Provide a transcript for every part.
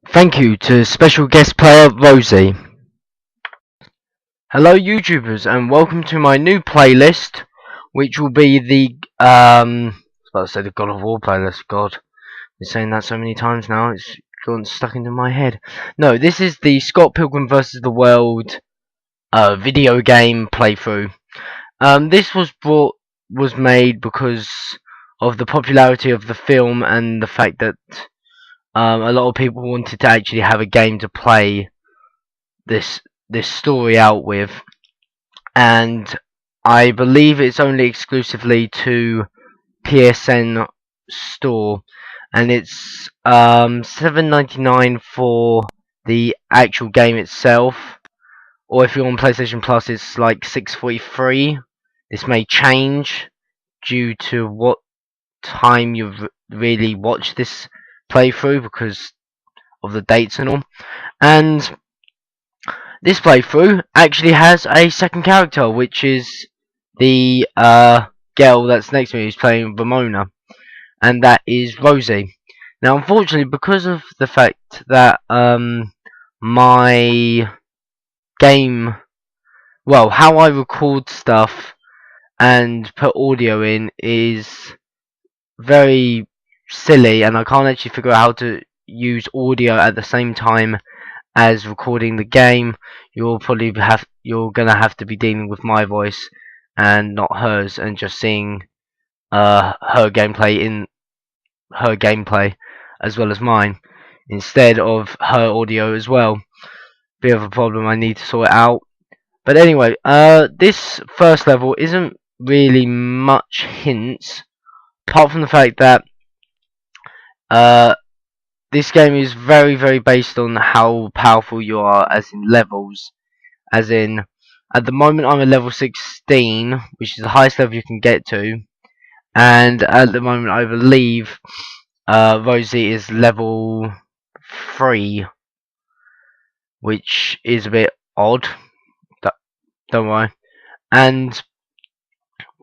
Thank you to special guest player Rosie. Hello YouTubers and welcome to my new playlist, which will be the I was about to say the God of War playlist. God, been saying that so many times now, it's gone stuck into my head. No, this is the Scott Pilgrim vs The World video game playthrough. This was made because of the popularity of the film and the fact that a lot of people wanted to actually have a game to play this story out with, and I believe it's only exclusively to PSN store, and it's $7.99 for the actual game itself, or if you're on PlayStation Plus it's like $6.43. This may change due to what time you really watch this playthrough because of the dates and all. And this playthrough actually has a second character, which is the girl that's next to me who's playing Ramona, and that is Rosie. Now, unfortunately, because of the fact that my game, well, how I record stuff and put audio in is very silly, and I can't actually figure out how to use audio at the same time as recording the game. You're gonna have to be dealing with my voice and not hers, and just seeing her gameplay as well as mine, instead of her audio as well. Bit of a problem, I need to sort it out. But anyway, this first level isn't really much hints, apart from the fact that this game is very based on how powerful you are, as in levels. As in, at the moment I'm at level 16, which is the highest level you can get to, and at the moment I believe Rosie is level 3, which is a bit odd. Don't worry. And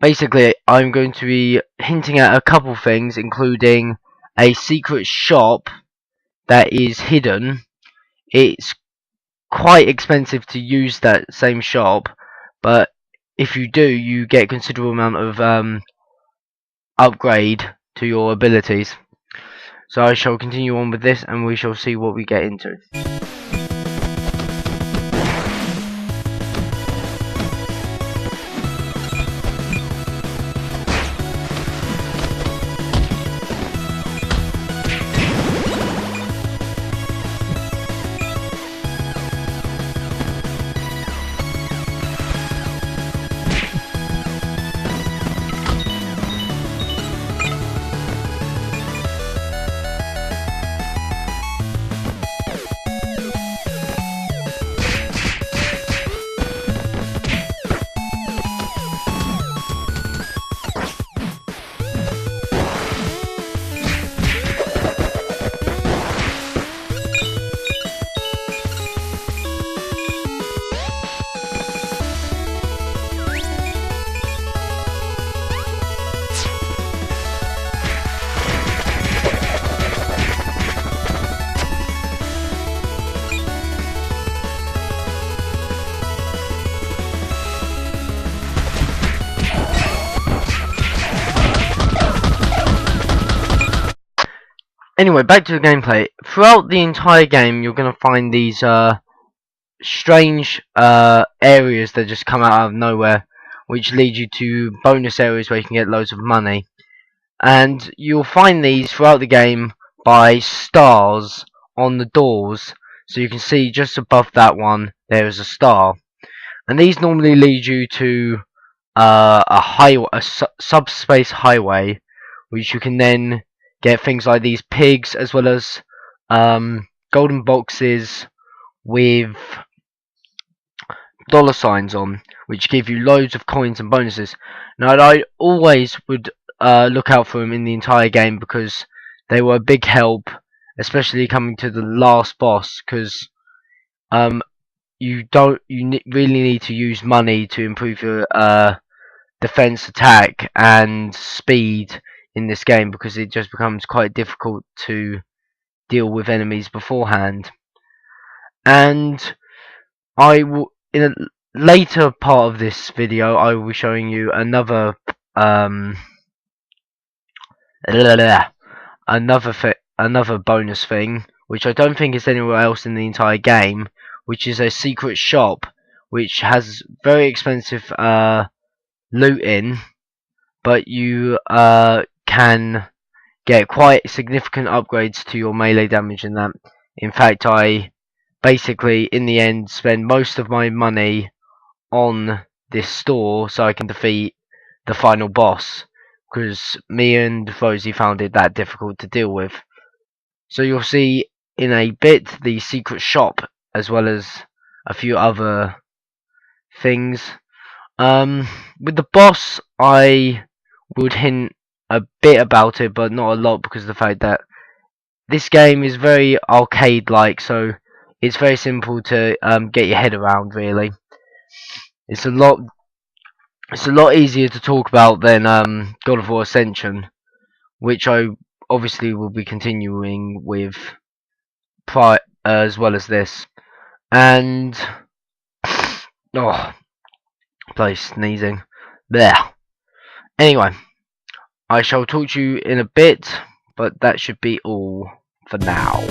basically I'm going to be hinting at a couple things, including a secret shop that is hidden. It's quite expensive to use that same shop, but if you do, you get a considerable amount of upgrade to your abilities. So I shall continue on with this, and we shall see what we get into. Anyway, back to the gameplay. Throughout the entire game, you're going to find these strange areas that just come out of nowhere, which lead you to bonus areas where you can get loads of money. And you'll find these throughout the game by stars on the doors. So you can see just above that one, there is a star. And these normally lead you to a subspace highway, which you can then get things like these pigs, as well as golden boxes with dollar signs on, which give you loads of coins and bonuses. Now, I always would look out for them in the entire game, because they were a big help, especially coming to the last boss, because you really need to use money to improve your defense, attack, and speed in this game, because it just becomes quite difficult to deal with enemies beforehand. And I will, in a later part of this video, I will be showing you another another bonus thing, which I don't think is anywhere else in the entire game, which is a secret shop, which has very expensive loot in, but you can get quite significant upgrades to your melee damage in that. In fact, I basically, in the end, spend most of my money on this store so I can defeat the final boss, because me and Rosie found it that difficult to deal with. So you'll see in a bit the secret shop, as well as a few other things. With the boss, I would hint a bit about it, but not a lot, because of the fact that this game is very arcade-like, so it's very simple to get your head around. Really, it's a lot easier to talk about than God of War Ascension, which I obviously will be continuing with as well as this. And oh, place sneezing there. Anyway, I shall talk to you in a bit, but that should be all for now.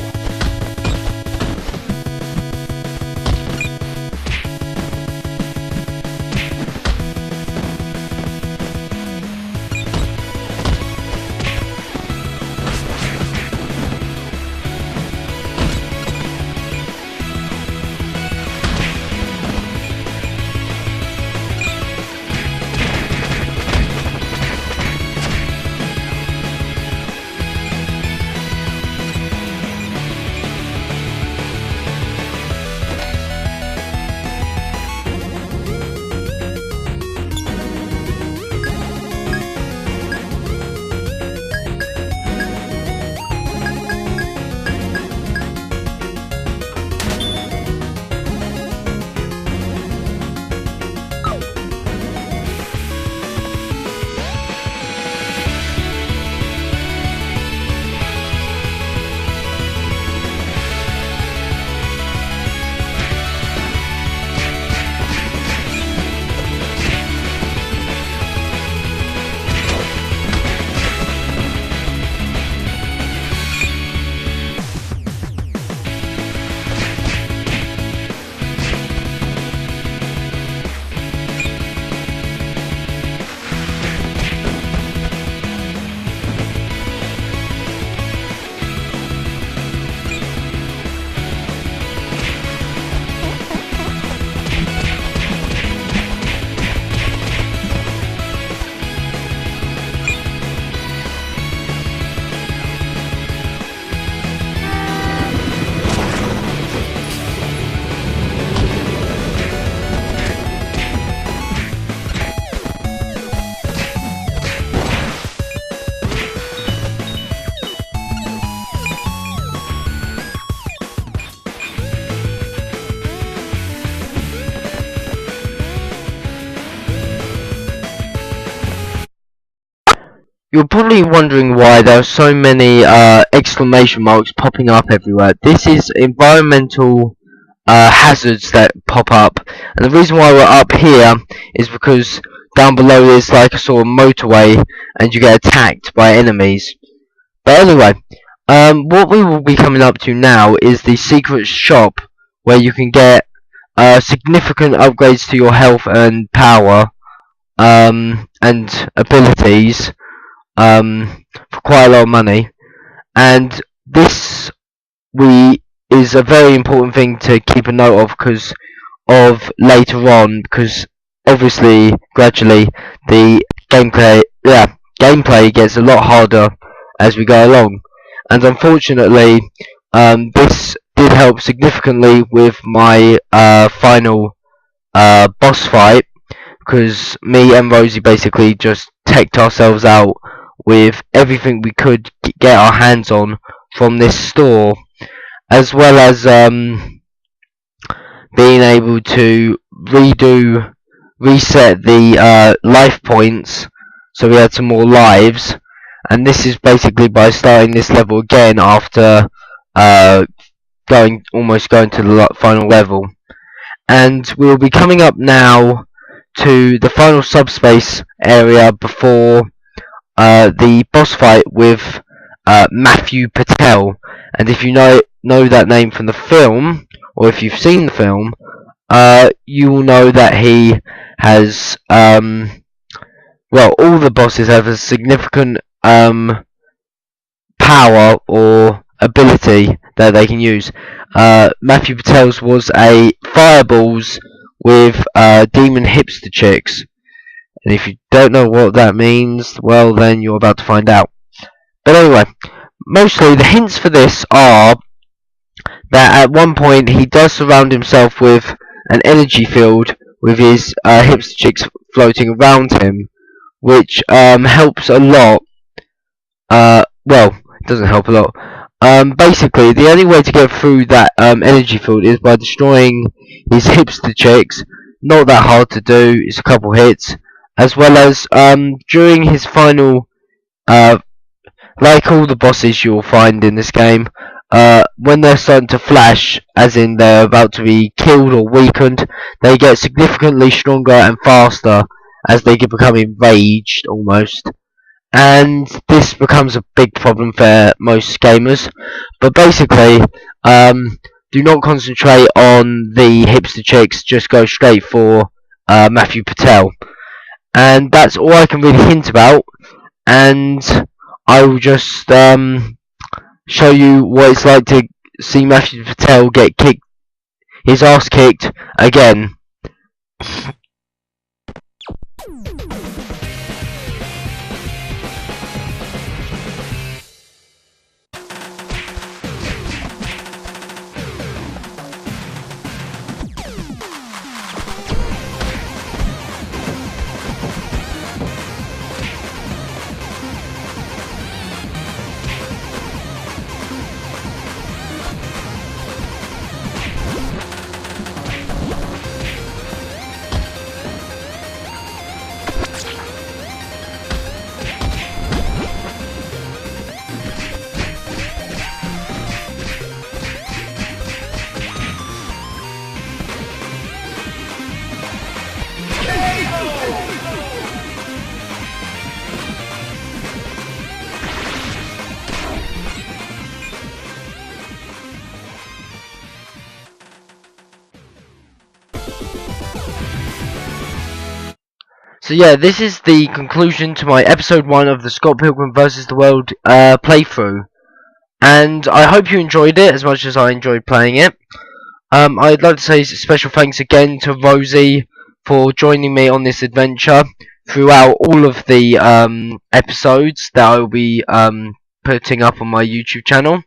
You're probably wondering why there are so many exclamation marks popping up everywhere. This is environmental hazards that pop up, and the reason why we're up here is because down below is like a sort of motorway, and you get attacked by enemies. But anyway, what we will be coming up to now is the secret shop, where you can get significant upgrades to your health and power and abilities for quite a lot of money. And this is a very important thing to keep a note of, because of later on, because obviously gradually the gameplay gets a lot harder as we go along, and unfortunately this did help significantly with my final boss fight, because me and Rosie basically just teched ourselves out with everything we could get our hands on from this store, as well as being able to reset the life points, so we had some more lives. And this is basically by starting this level again after almost going to the final level, and we'll be coming up now to the final subspace area before the boss fight with Matthew Patel. And if you know that name from the film, or if you've seen the film, you will know that he has well, all the bosses have a significant power or ability that they can use. Matthew Patel's was a fireballs with demon hipster chicks. And if you don't know what that means, well, then you're about to find out. But anyway, mostly the hints for this are that at one point he does surround himself with an energy field with his hipster chicks floating around him, which helps a lot. Well, it doesn't help a lot. Basically, the only way to get through that energy field is by destroying his hipster chicks. Not that hard to do. It's a couple hits, as well as during his final, like all the bosses you'll find in this game, when they're starting to flash, as in they're about to be killed or weakened, they get significantly stronger and faster as they become enraged almost. And this becomes a big problem for most gamers. But basically, do not concentrate on the hipster chicks, just go straight for Matthew Patel. And that's all I can really hint about, and I will just show you what it's like to see Matthew Patel get his ass kicked again. So yeah, this is the conclusion to my episode 1 of the Scott Pilgrim vs The World playthrough. And I hope you enjoyed it as much as I enjoyed playing it. I'd like to say special thanks again to Rosie for joining me on this adventure throughout all of the episodes that I will be putting up on my YouTube channel.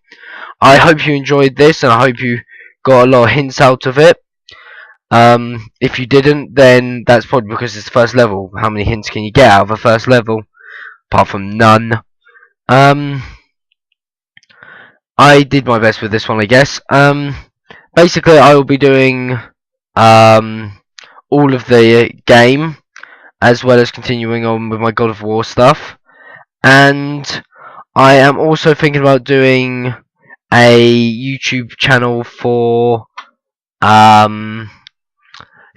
I hope you enjoyed this, and I hope you got a lot of hints out of it. If you didn't, then that's probably because it's the first level. How many hints can you get out of a first level? Apart from none. I did my best with this one, I guess. Basically, I will be doing all of the game, as well as continuing on with my God of War stuff. And I am also thinking about doing a YouTube channel for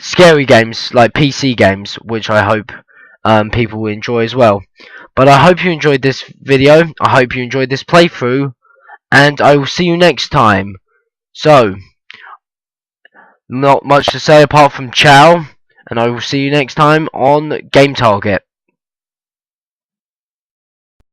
scary games, like PC games, which I hope people will enjoy as well. But I hope you enjoyed this video, I hope you enjoyed this playthrough, and I will see you next time. So, not much to say apart from ciao, and I will see you next time on GameTarget.